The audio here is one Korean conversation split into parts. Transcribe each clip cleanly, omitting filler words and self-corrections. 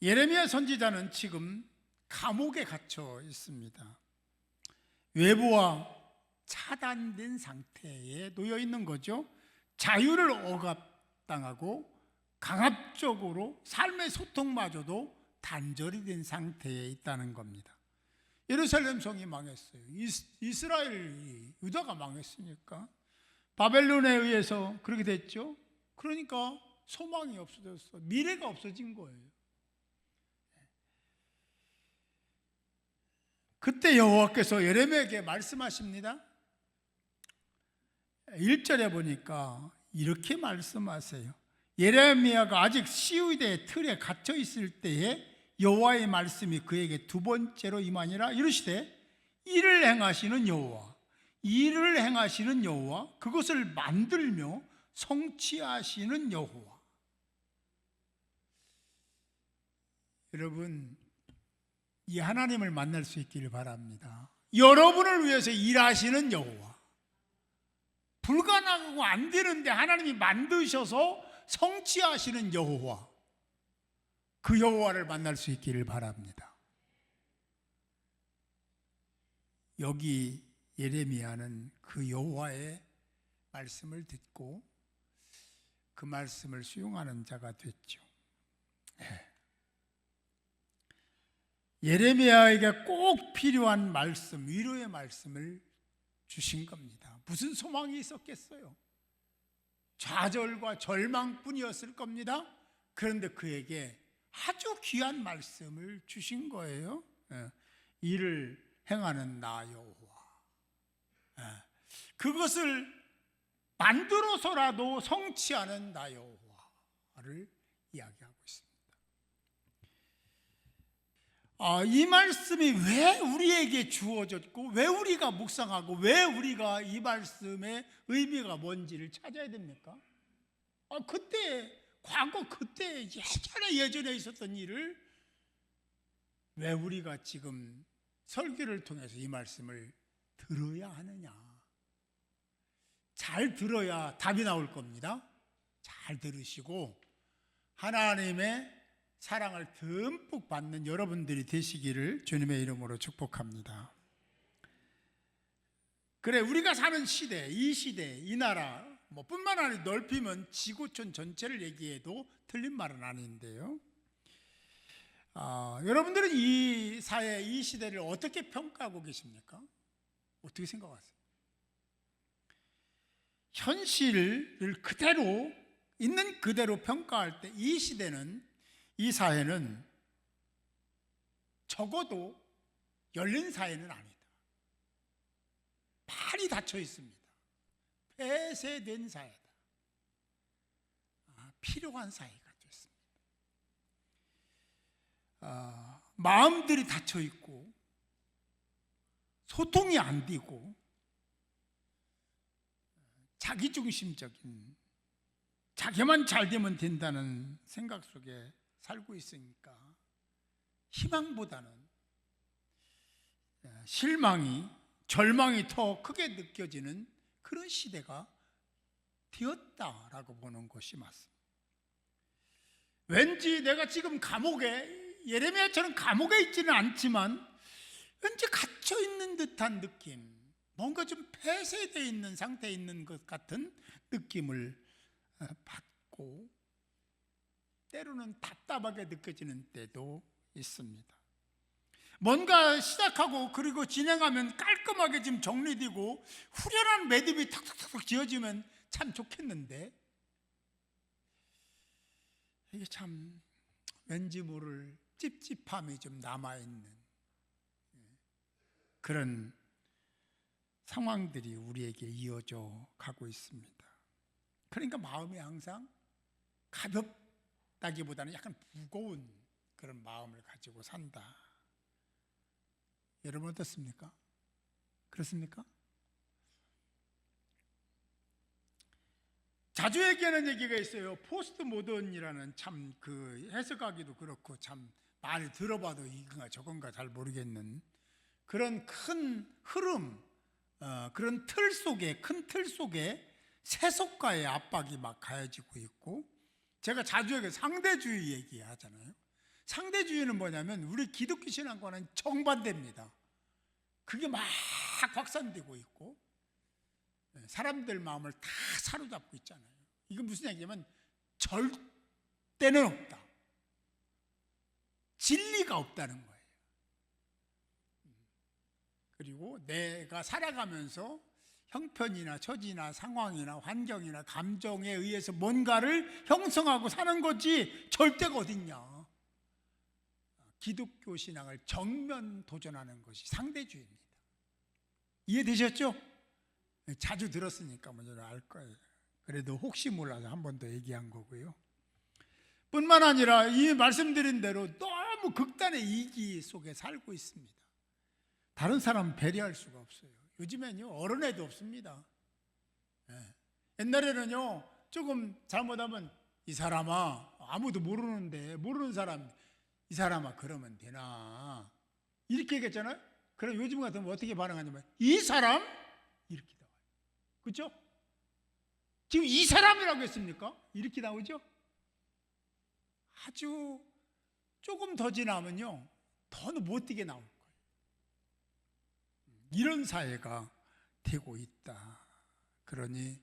예레미야 선지자는 지금 감옥에 갇혀 있습니다. 외부와 차단된 상태에 놓여 있는 거죠. 자유를 억압당하고 강압적으로 삶의 소통마저도 단절이 된 상태에 있다는 겁니다. 예루살렘 성이 망했어요. 이스라엘이, 유다가 망했으니까 바벨론에 의해서 그렇게 됐죠. 그러니까 소망이 없어졌어. 미래가 없어진 거예요. 그때 여호와께서 예레미야에게 말씀하십니다. 1절에 보니까 이렇게 말씀하세요. 예레미야가 아직 시위대의 틀에 갇혀 있을 때에 여호와의 말씀이 그에게 두 번째로 임하니라. 이르시되 일을 행하시는 여호와, 일을 행하시는 여호와, 그것을 만들며 성취하시는 여호와. 여러분, 이 하나님을 만날 수 있기를 바랍니다. 여러분을 위해서 일하시는 여호와, 불가능하고 안 되는데 하나님이 만드셔서 성취하시는 여호와, 그 여호와를 만날 수 있기를 바랍니다. 여기 예레미야는 그 여호와의 말씀을 듣고 그 말씀을 수용하는 자가 됐죠. 예레미야에게 꼭 필요한 말씀, 위로의 말씀을 주신 겁니다. 무슨 소망이 있었겠어요? 좌절과 절망뿐이었을 겁니다. 그런데 그에게 아주 귀한 말씀을 주신 거예요. 일을 행하는 나 여호와, 그것을 만들어서라도 성취하는 나 여호와를 이야기하고 있습니다. 이 말씀이 왜 우리에게 주어졌고, 왜 우리가 묵상하고, 왜 우리가 이 말씀의 의미가 뭔지를 찾아야 됩니까? 그때, 과거 그때 예전에 있었던 일을 왜 우리가 지금 설교를 통해서 이 말씀을 들어야 하느냐? 잘 들어야 답이 나올 겁니다. 잘 들으시고 하나님의 사랑을 듬뿍 받는 여러분들이 되시기를 주님의 이름으로 축복합니다. 그래, 우리가 사는 시대, 이 나라 뿐만 아니라 넓히면 지구촌 전체를 얘기해도 틀린 말은 아닌데요. 여러분들은 이 사회, 이 시대를 어떻게 평가하고 계십니까? 어떻게 생각하세요? 현실을 그대로, 있는 그대로 평가할 때 이 시대는, 이 사회는 적어도 열린 사회는 아니다. 많이 닫혀 있습니다. 폐쇄된 사회다. 필요한 사회가 됐습니다. 마음들이 닫혀 있고 소통이 안 되고 자기중심적인, 자기만 잘 되면 된다는 생각 속에 살고 있으니까 희망보다는 실망이, 절망이 더 크게 느껴지는 그런 시대가 되었다라고 보는 것이 맞습니다. 왠지 내가 지금 감옥에, 예레미야처럼 감옥에 있지는 않지만 왠지 갇혀 있는 듯한 느낌, 뭔가 좀 폐쇄되어 있는 상태에 있는 것 같은 느낌을 받고 때로는 답답하게 느껴지는 때도 있습니다. 뭔가 시작하고 그리고 진행하면 깔끔하게 지금 정리되고 후련한 매듭이 탁탁탁 지어지면 참 좋겠는데 이게 참 왠지 모를 찝찝함이 좀 남아있는 그런 상황들이 우리에게 이어져 가고 있습니다. 그러니까 마음이 항상 가볍다기보다는 약간 무거운 그런 마음을 가지고 산다. 여러분 어떻습니까? 그렇습니까? 자주 얘기하는 얘기가 있어요. 포스트 모던이라는, 참 그 해석하기도 그렇고 참 말 들어봐도 이건가 저건가 잘 모르겠는 그런 큰 흐름, 그런 틀 속에, 큰 틀 속에 세속가의 압박이 막 가해지고 있고, 제가 자주 얘기해요. 상대주의 얘기하잖아요. 상대주의는 뭐냐면 우리 기독교 신앙과는 정반대입니다. 그게 막 확산되고 있고 사람들 마음을 다 사로잡고 있잖아요. 이건 무슨 얘기냐면 절대는 없다. 진리가 없다는 거예요. 그리고 내가 살아가면서 형편이나 처지나 상황이나 환경이나 감정에 의해서 뭔가를 형성하고 사는 거지 절대가 어딨냐. 기독교 신앙을 정면 도전하는 것이 상대주의입니다. 이해되셨죠? 자주 들었으니까 먼저 알 거예요. 그래도 혹시 몰라서 한 번 더 얘기한 거고요. 뿐만 아니라 이 말씀드린 대로 너무 극단의 이기 속에 살고 있습니다. 다른 사람 배려할 수가 없어요. 요즘엔요 어른애도 없습니다. 옛날에는요 조금 잘못하면 이 사람아, 아무도 모르는데 모르는 사람, 이 사람아 그러면 되나 이렇게 얘기했잖아요. 그럼 요즘 같으면 어떻게 반응하냐면 이 사람? 이렇게 나와요. 그렇죠? 지금 이 사람이라고 했습니까? 이렇게 나오죠? 아주 조금 더 지나면요 더는 못되게 나올 거예요. 이런 사회가 되고 있다. 그러니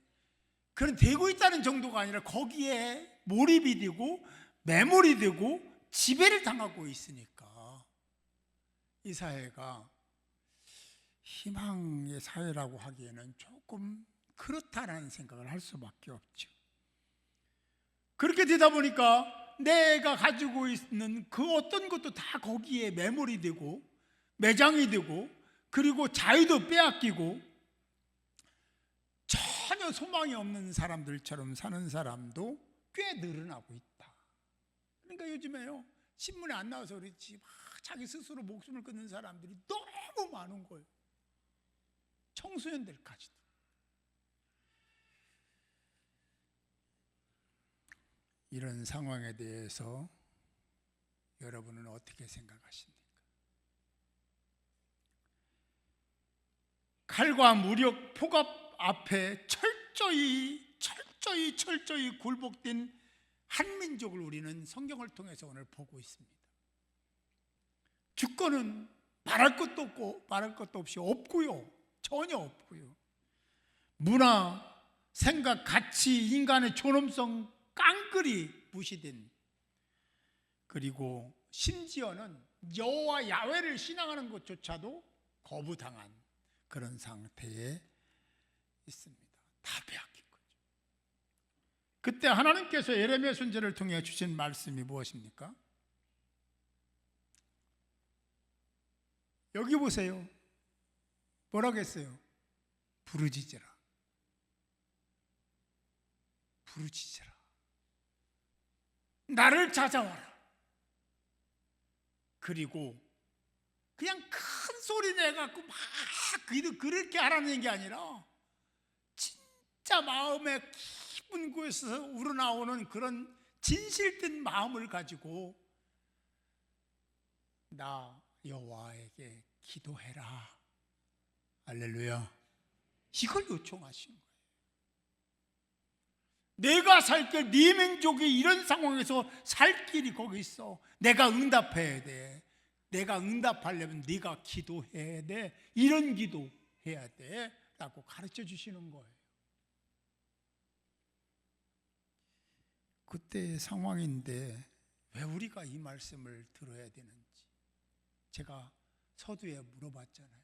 그런 되고 있다는 정도가 아니라 거기에 몰입이 되고 매몰이 되고 지배를 당하고 있으니까 이 사회가 희망의 사회라고 하기에는 조금 그렇다라는 생각을 할 수밖에 없죠. 그렇게 되다 보니까 내가 가지고 있는 그 어떤 것도 다 거기에 매몰이 되고 매장이 되고 그리고 자유도 빼앗기고 전혀 소망이 없는 사람들처럼 사는 사람도 꽤 늘어나고 있다. 그러니까 요즘에요 신문에 안 나와서 그렇지 막 자기 스스로 목숨을 끊는 사람들이 너무 많은 거예요. 청소년들까지도. 이런 상황에 대해서 여러분은 어떻게 생각하십니까? 칼과 무력, 폭압 앞에 철저히 굴복된 한민족을 우리는 성경을 통해서 오늘 보고 있습니다. 주권은 말할 것도 없고 말할 것도 없이 없고요. 전혀 없고요. 문화, 생각, 가치, 인간의 존엄성 깡그리 무시된, 그리고 심지어는 여호와 야훼를 신앙하는 것조차도 거부당한 그런 상태에 있습니다. 다 빼앗긴 거죠. 그때 하나님께서 예레미야 선지자를 통해 주신 말씀이 무엇입니까? 여기 보세요. 뭐라고 했어요? 부르짖으라. 부르짖으라. 나를 찾아와라. 그리고 그냥 큰 소리 내갖고 막 그렇게 하라는 게 아니라 진짜 마음에 깊은 곳에서 우러나오는 그런 진실된 마음을 가지고 나 여호와에게 기도해라. 할렐루야. 이걸 요청하신 거예요. 내가 살 길, 네 민족이 이런 상황에서 살 길이 거기 있어. 내가 응답해야 돼. 내가 응답하려면 네가 기도해야 돼. 이런 기도해야 돼 라고 가르쳐 주시는 거예요. 그때의 상황인데 왜 우리가 이 말씀을 들어야 되는지 제가 서두에 물어봤잖아요.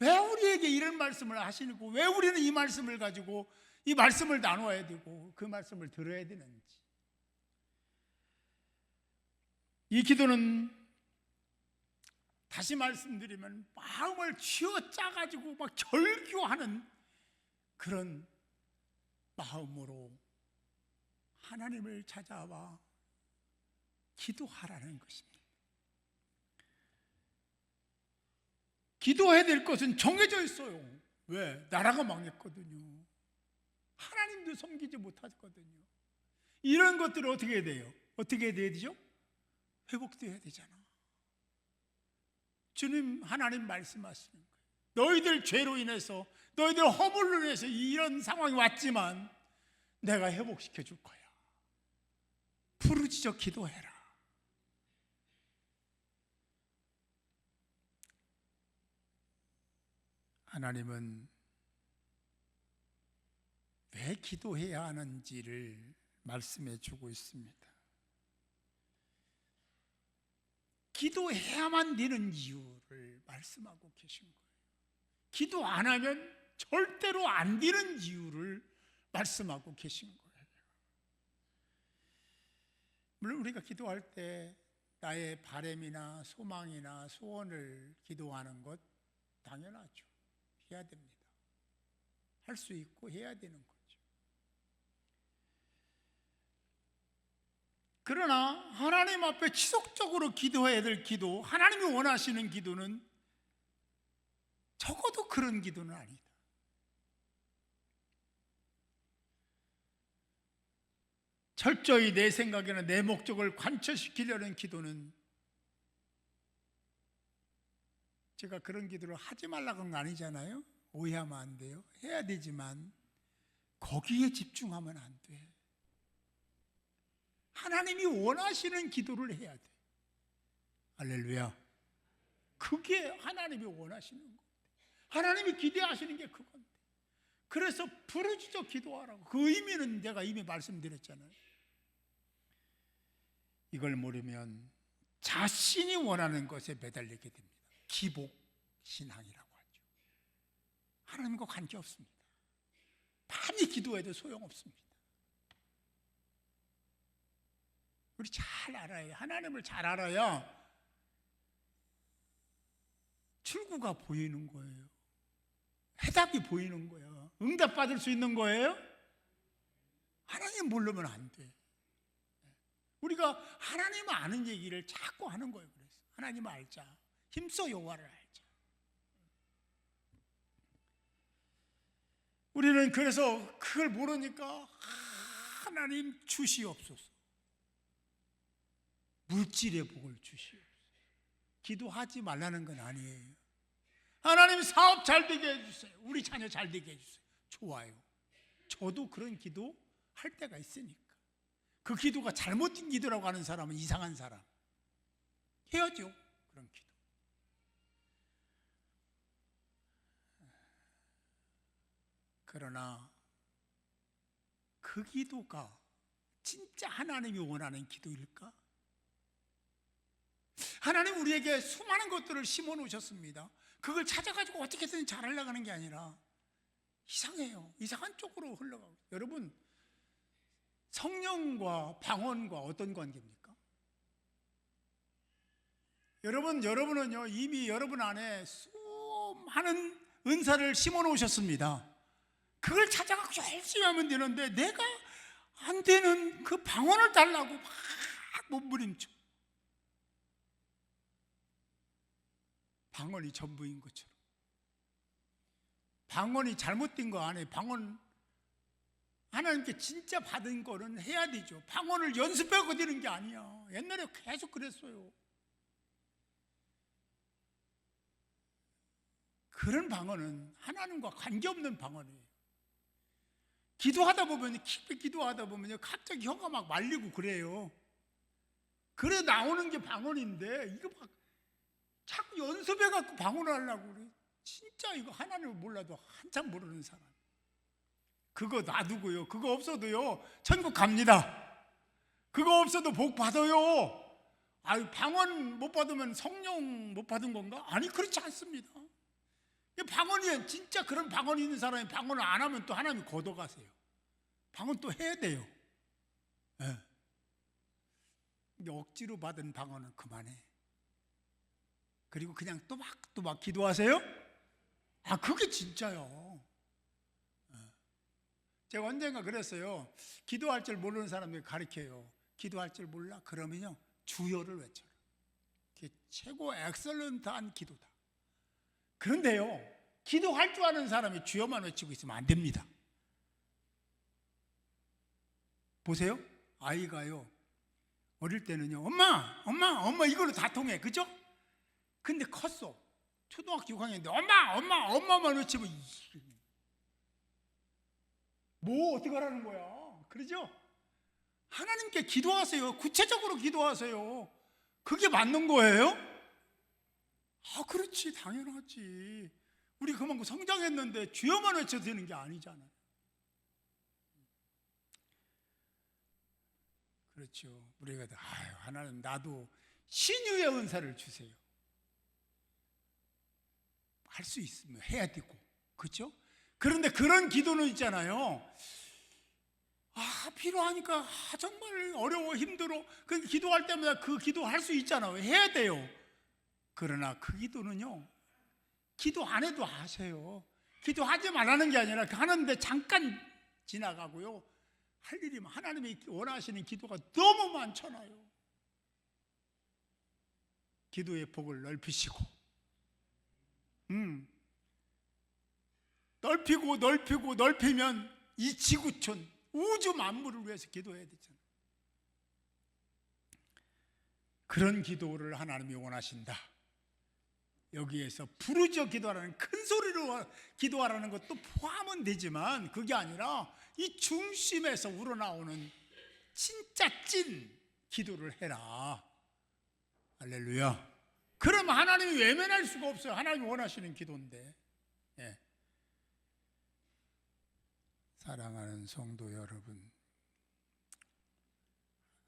왜 우리에게 이런 말씀을 하시고 왜 우리는 이 말씀을 가지고 이 말씀을 나눠야 되고 그 말씀을 들어야 되는지. 이 기도는 다시 말씀드리면 마음을 쥐어짜가지고 막 절규하는 그런 마음으로 하나님을 찾아와 기도하라는 것입니다. 기도해야 될 것은 정해져 있어요. 왜? 나라가 망했거든요. 하나님도 섬기지 못하거든요. 이런 것들을 어떻게 해야 돼요? 어떻게 해야 되죠? 회복돼야 되잖아. 주님 하나님 말씀하시는 거예요. 너희들 죄로 인해서 너희들 허물로 인해서 이런 상황이 왔지만 내가 회복시켜 줄 거야. 부르짖어 기도해라. 하나님은 왜 기도해야 하는지를 말씀해 주고 있습니다. 기도해야만 되는 이유를 말씀하고 계신 거예요. 기도 안 하면 절대로 안 되는 이유를 말씀하고 계신 거예요. 물론 우리가 기도할 때 나의 바람이나 소망이나 소원을 기도하는 것 당연하죠. 해야 됩니다. 할 수 있고 해야 되는 거죠. 그러나 하나님 앞에 지속적으로 기도해야 될 기도, 하나님이 원하시는 기도는 적어도 그런 기도는 아니다. 철저히 내 생각이나 내 목적을 관철시키려는 기도는, 제가 그런 기도를 하지 말라고 한 거 아니잖아요. 오해하면 안 돼요. 해야 되지만 거기에 집중하면 안 돼. 하나님이 원하시는 기도를 해야 돼. 할렐루야. 그게 하나님이 원하시는 건데, 하나님이 기대하시는 게 그건데, 그래서 부르짖어 기도하라고. 그 의미는 내가 이미 말씀드렸잖아요. 이걸 모르면 자신이 원하는 것에 매달리게 됩니다. 기복신앙이라고 하죠. 하나님과 관계없습니다. 많이 기도해도 소용없습니다. 우리 잘 알아야, 하나님을 잘 알아야 출구가 보이는 거예요. 해답이 보이는 거예요. 응답받을 수 있는 거예요. 하나님 모르면 안 돼. 우리가 하나님 아는 얘기를 자꾸 하는 거예요. 그래서 하나님 알자, 힘써 여호와를 알자. 우리는 그래서 그걸 모르니까 하나님 주시옵소서, 물질의 복을 주시옵소서. 기도하지 말라는 건 아니에요. 하나님 사업 잘 되게 해주세요. 우리 자녀 잘 되게 해주세요. 좋아요. 저도 그런 기도 할 때가 있으니까. 그 기도가 잘못된 기도라고 하는 사람은 이상한 사람. 해야죠, 그런 기도. 그러나 그 기도가 진짜 하나님이 원하는 기도일까? 하나님 우리에게 수많은 것들을 심어 놓으셨습니다. 그걸 찾아가지고 어떻게든 잘하려고 하는 게 아니라 이상해요. 이상한 쪽으로 흘러가고. 여러분, 성령과 방언과 어떤 관계입니까? 여러분은요, 이미 여러분 안에 수많은 은사를 심어 놓으셨습니다. 그걸 찾아가고 열심히 하면 되는데, 내가 안 되는 그 방언을 달라고 막 몸부림쳐. 방언이 전부인 것처럼. 방언이 잘못된 거 아니에요. 방언, 하나님께 진짜 받은 거는 해야 되죠. 방언을 연습하고 되는 게 아니야. 옛날에 계속 그랬어요. 그런 방언은 하나님과 관계없는 방언이에요. 기도하다 보면, 깊이 기도하다 보면요, 갑자기 혀가 막 말리고 그래요. 그래 나오는 게 방언인데, 이거 막 자꾸 연습해갖고 방언을 하려고 그래. 진짜 이거 하나님을 몰라도 한참 모르는 사람. 그거 놔두고요, 그거 없어도요 천국 갑니다. 그거 없어도 복 받아요. 아유, 방언 못 받으면 성령 못 받은 건가? 아니, 그렇지 않습니다. 방언이, 진짜 그런 방언이 있는 사람이 방언을 안 하면 또 하나님이 걷어가세요. 방언 또 해야 돼요. 네. 근데 억지로 받은 방언은 그만해. 그리고 그냥 또박 기도하세요? 아, 그게 진짜요. 제가 언젠가 그랬어요. 기도할 줄 모르는 사람들 가르쳐요. 기도할 줄 몰라? 그러면요, 주여를 외쳐라. 그게 최고 엑설런트한 기도다. 그런데요, 기도할 줄 아는 사람이 주여만 외치고 있으면 안 됩니다. 보세요. 아이가요, 어릴 때는요, 엄마 이걸로 다 통해. 그죠? 근데 컸어. 초등학교 6학년인데 엄마만 외치면 뭐 어떻게 하라는 거야. 그러죠? 하나님께 기도하세요. 구체적으로 기도하세요. 그게 맞는 거예요? 아, 그렇지, 당연하지. 우리 그만큼 성장했는데 주여만 외쳐도 되는 게 아니잖아요. 그렇죠. 우리가 하나님 나도 신유의 은사를 주세요. 할 수 있으면 해야 되고, 그렇죠? 그런데 그런 기도는 있잖아요. 필요하니까 정말 어려워 힘들어. 그 기도할 때마다 그 기도할 수 있잖아요. 해야 돼요. 그러나 그 기도는요, 기도 안 해도 하세요. 기도하지 말라는 게 아니라 하는데 잠깐 지나가고요. 할 일이 하나님이 원하시는 기도가 너무 많잖아요. 기도의 폭을 넓히시고, 넓히면 이 지구촌 우주 만물을 위해서 기도해야 되잖아요. 그런 기도를 하나님이 원하신다. 여기에서 부르짖어 기도하라는, 큰 소리로 기도하라는 것도 포함은 되지만 그게 아니라 이 중심에서 우러나오는 진짜 찐 기도를 해라. 할렐루야. 그럼 하나님이 외면할 수가 없어요. 하나님이 원하시는 기도인데. 예. 사랑하는 성도 여러분,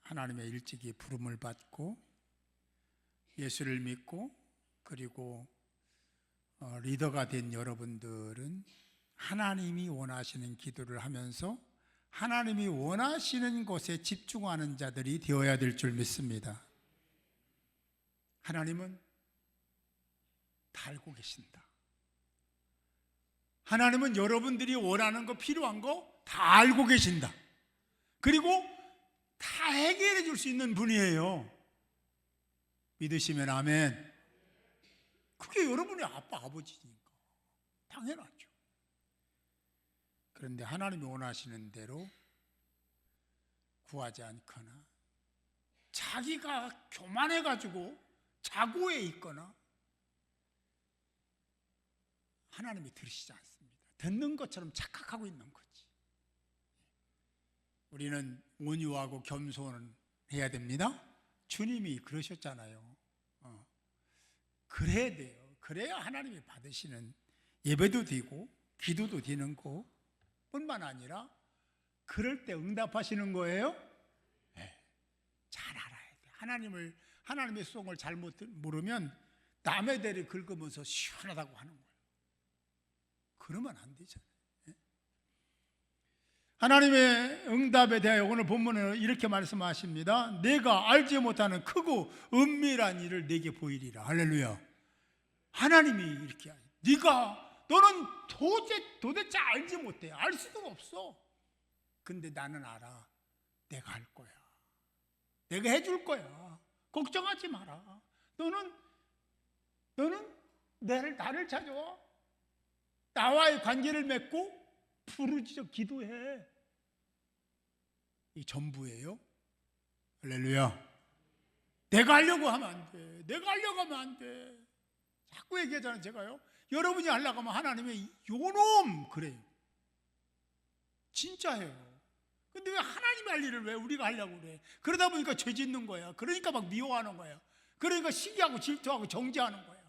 하나님의 일찍이 부름을 받고 예수를 믿고 그리고 리더가 된 여러분들은 하나님이 원하시는 기도를 하면서 하나님이 원하시는 것에 집중하는 자들이 되어야 될 줄 믿습니다. 하나님은 다 알고 계신다. 하나님은 여러분들이 원하는 거, 필요한 거 다 알고 계신다. 그리고 다 해결해 줄 수 있는 분이에요. 믿으시면 아멘. 그게 여러분의 아빠, 아버지니까 당연하죠. 그런데 하나님이 원하시는 대로 구하지 않거나 자기가 교만해가지고 자고에 있거나 하나님이 들으시지 않습니다. 듣는 것처럼 착각하고 있는 거지. 우리는 온유하고 겸손해야 됩니다. 주님이 그러셨잖아요. 그래야 돼요. 그래야 하나님이 받으시는 예배도 되고 기도도 되는 거 뿐만 아니라 그럴 때 응답하시는 거예요. 네. 잘 알아야 돼. 하나님의 수송을 잘못 모르면 남의 대를 긁으면서 시원하다고 하는 거예요. 그러면 안 되잖아요. 네. 하나님의 응답에 대하여 오늘 본문은 이렇게 말씀하십니다. 내가 알지 못하는 크고 은밀한 일을 내게 보이리라. 할렐루야. 하나님이 이렇게 너는 도대체 알지 못해. 알 수도 없어. 근데 나는 알아. 내가 할 거야. 내가 해줄 거야. 걱정하지 마라. 너는 나를 찾아와. 나와의 관계를 맺고 부르짖어 기도해. 이 전부예요. 할렐루야. 내가 하려고 하면 안 돼. 내가 하려고 하면 안 돼. 자꾸 얘기하잖아요. 제가요. 여러분이 하려고 하면 하나님의 요놈 그래요. 진짜예요. 근데 왜 하나님이 할 일을 왜 우리가 하려고 그래? 그러다 보니까 죄 짓는 거야. 그러니까 막 미워하는 거야. 그러니까 시기하고 질투하고 정죄하는 거야.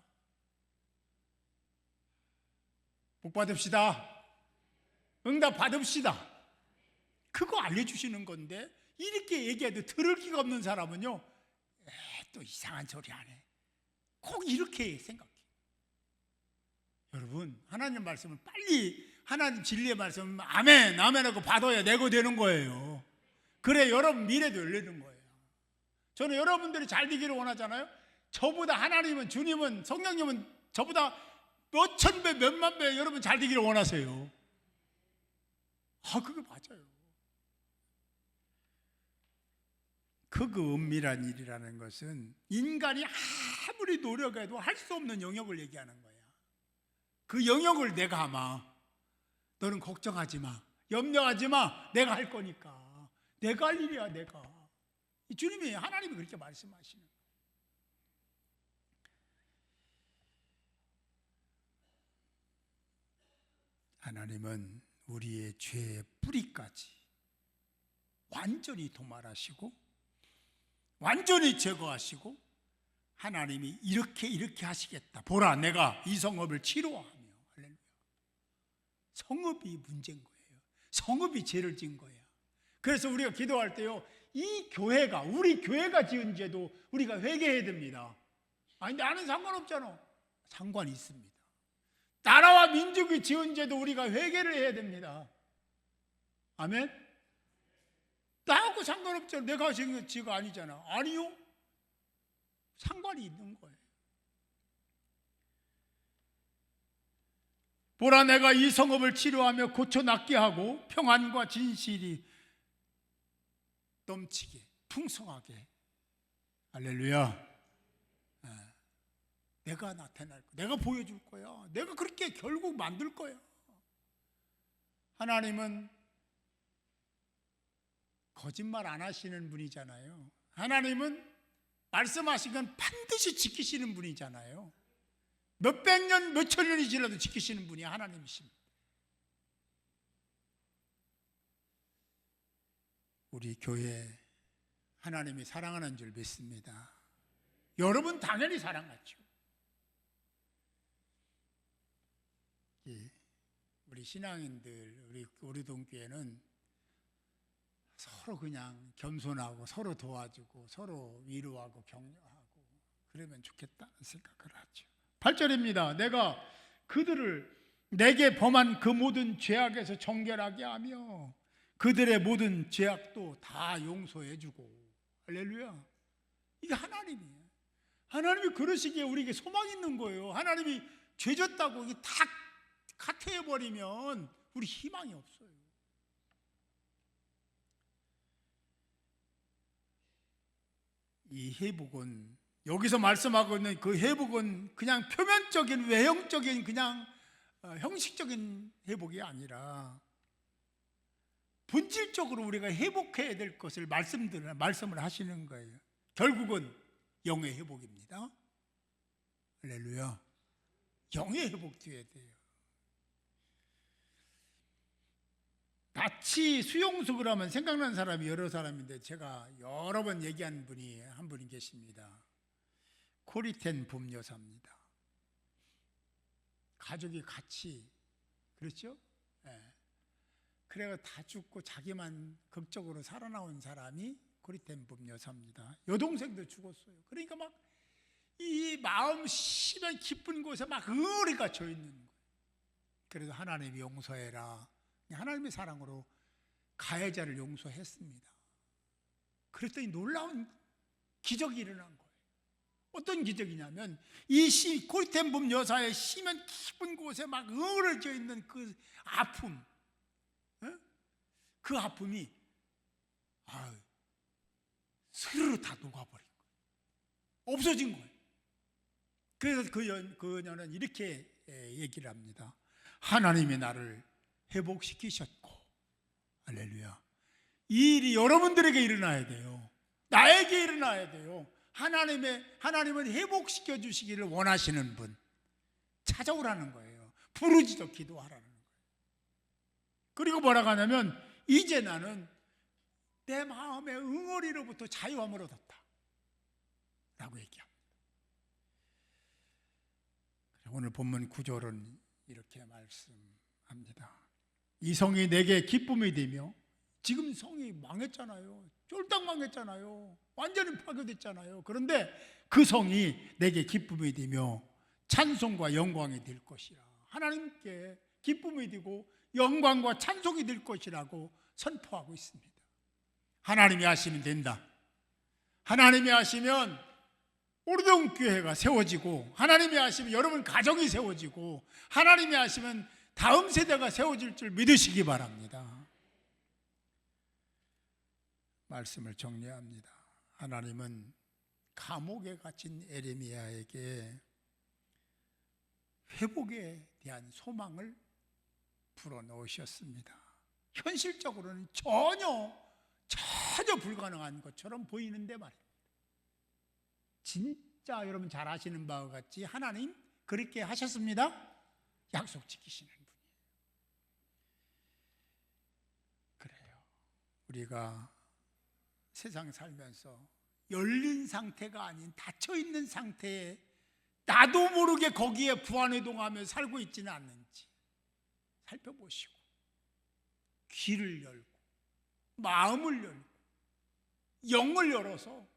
복 받읍시다. 응답 받읍시다. 그거 알려주시는 건데 이렇게 얘기해도 들을 기가 없는 사람은요, 또 이상한 소리 안 해. 꼭 이렇게 생각해. 여러분, 하나님 말씀을 빨리, 하나님 진리의 말씀 아멘 하고 받아야 내고 되는 거예요. 그래 여러분 미래도 열리는 거예요. 저는 여러분들이 잘 되기를 원하잖아요. 저보다 하나님은, 주님은, 성령님은 저보다 몇천 배 몇만 배 여러분 잘 되기를 원하세요. 그게 맞아요. 그 은밀한 일이라는 것은 인간이 아무리 노력해도 할 수 없는 영역을 얘기하는 거야. 그 영역을 내가 하마. 너는 걱정하지 마. 염려하지 마. 내가 할 거니까. 내가 할 일이야, 내가. 주님이, 하나님이 그렇게 말씀하시는 거예요. 하나님은 우리의 죄의 뿌리까지 완전히 도말하시고 완전히 제거하시고 하나님이 이렇게 하시겠다. 보라, 내가 이 성읍을 치료하며. 성읍이 문제인 거예요. 성읍이 죄를 지은 거예요. 그래서 우리가 기도할 때요, 이 교회가, 우리 교회가 지은 죄도 우리가 회개해야 됩니다. 아니, 나는 상관없잖아. 상관이 있습니다. 나라와 민족이 지은 죄도 우리가 회개를 해야 됩니다. 아멘? 나하고 상관없잖아. 내가 지은 죄가 아니잖아. 아니요. 상관이 있는 거예요. 보라, 내가 이 성읍을 치료하며 고쳐 낫게 하고 평안과 진실이 넘치게 풍성하게. 할렐루야. 내가 나타날 거야. 내가 보여줄 거야. 내가 그렇게 결국 만들 거야. 하나님은 거짓말 안 하시는 분이잖아요. 하나님은 말씀하신 건 반드시 지키시는 분이잖아요. 몇백 년, 몇천 년이 지나도 지키시는 분이 하나님이십니다. 우리 교회 하나님이 사랑하는 줄 믿습니다. 여러분 당연히 사랑하죠. 우리 신앙인들, 우리 동교회는 서로 그냥 겸손하고 서로 도와주고 서로 위로하고 격려하고 그러면 좋겠다는 생각을 하죠. 8절입니다. 내가 그들을 내게 범한 그 모든 죄악에서 정결하게 하며 그들의 모든 죄악도 다 용서해 주고. 할렐루야. 이게 하나님이에요. 하나님이 그러시기에 우리에게 소망이 있는 거예요. 하나님이 죄 졌다고 이게 다 카트해버리면 우리 희망이 없어요. 이 회복은, 여기서 말씀하고 있는 그 회복은 그냥 표면적인, 외형적인, 그냥 형식적인 회복이 아니라 본질적으로 우리가 회복해야 될 것을 말씀을 하시는 거예요. 결국은 영의 회복입니다. 할렐루야. 영의 회복되어야 돼요. 나치 수용숙을 하면 생각나는 사람이 여러 사람인데 제가 여러 번 얘기한 분이 한 분이 계십니다. 코리텐 붐여사입니다. 가족이 같이, 그렇죠? 네. 그래가 다 죽고 자기만 극적으로 살아나온 사람이 코리텐 붐여사입니다. 여동생도 죽었어요. 그러니까 막 이 마음 심한 깊은 곳에 막 응어리 갇혀 있는 거예요. 그래서 하나님이 용서해라. 하나님의 사랑으로 가해자를 용서했습니다. 그랬더니 놀라운 기적이 일어난 거예요. 어떤 기적이냐면 이 코리텐 붐 여사의 심한 깊은 곳에 막 응어려져 있는 그 아픔, 그 아픔이 스르르 다 녹아버린 거예요. 없어진 거예요. 그래서 그 여녀는 이렇게 얘기를 합니다. 하나님이 나를 회복시키셨고. 할렐루야. 이 일이 여러분들에게 일어나야 돼요. 나에게 일어나야 돼요. 하나님은 회복시켜 주시기를 원하시는 분 찾아오라는 거예요. 부르짖어 기도하라는 거예요. 그리고 뭐라고 하냐면 이제 나는 내 마음의 응어리로부터 자유함을 얻었다 라고 얘기합니다. 오늘 본문 9절은 이렇게 말씀합니다. 이 성이 내게 기쁨이 되며, 지금 성이 망했잖아요. 쫄딱 망했잖아요. 완전히 파괴됐잖아요. 그런데 그 성이 내게 기쁨이 되며 찬송과 영광이 될 것이라. 하나님께 기쁨이 되고 영광과 찬송이 될 것이라고 선포하고 있습니다. 하나님이 하시면 된다. 하나님이 하시면 오르동교회가 세워지고, 하나님이 하시면 여러분 가정이 세워지고, 하나님이 하시면 다음 세대가 세워질 줄 믿으시기 바랍니다. 말씀을 정리합니다. 하나님은 감옥에 갇힌 에레미야에게 회복에 대한 소망을 불어넣으셨습니다. 현실적으로는 전혀 불가능한 것처럼 보이는데 말입니다. 진짜 여러분 잘 아시는 바와 같이 하나님 그렇게 하셨습니다. 약속 지키시는 분이에요. 그래요. 우리가 세상 살면서 열린 상태가 아닌 닫혀 있는 상태에 나도 모르게 거기에 부안해동하며 살고 있지는 않는지, 살펴보시고 귀를 열고 마음을 열고 영을 열어서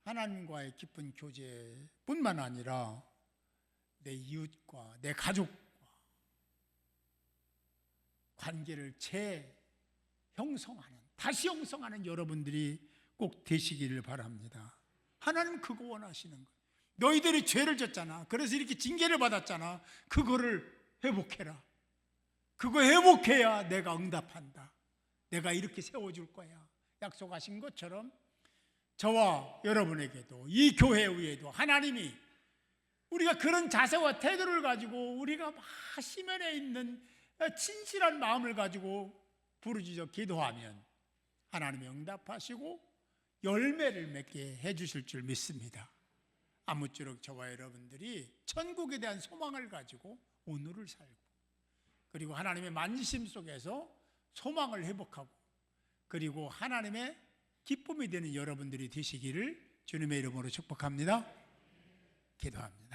하나님과의 깊은 교제뿐만 아니라 내 이웃과 내 가족과 관계를 재형성하는, 다시 형성하는 여러분들이 꼭 되시기를 바랍니다. 하나님 그거 원하시는 거예요. 너희들이 죄를 졌잖아. 그래서 이렇게 징계를 받았잖아. 그거를 회복해라. 그거 회복해야 내가 응답한다. 내가 이렇게 세워줄 거야. 약속하신 것처럼 저와 여러분에게도, 이 교회 위에도 하나님이 우리가 그런 자세와 태도를 가지고 우리가 막 시면에 있는 진실한 마음을 가지고 부르짖어 기도하면 하나님이 응답하시고 열매를 맺게 해주실 줄 믿습니다. 아무쪼록 저와 여러분들이 천국에 대한 소망을 가지고 오늘을 살고, 그리고 하나님의 만지심 속에서 소망을 회복하고, 그리고 하나님의 기쁨이 되는 여러분들이 되시기를 주님의 이름으로 축복합니다. 기도합니다.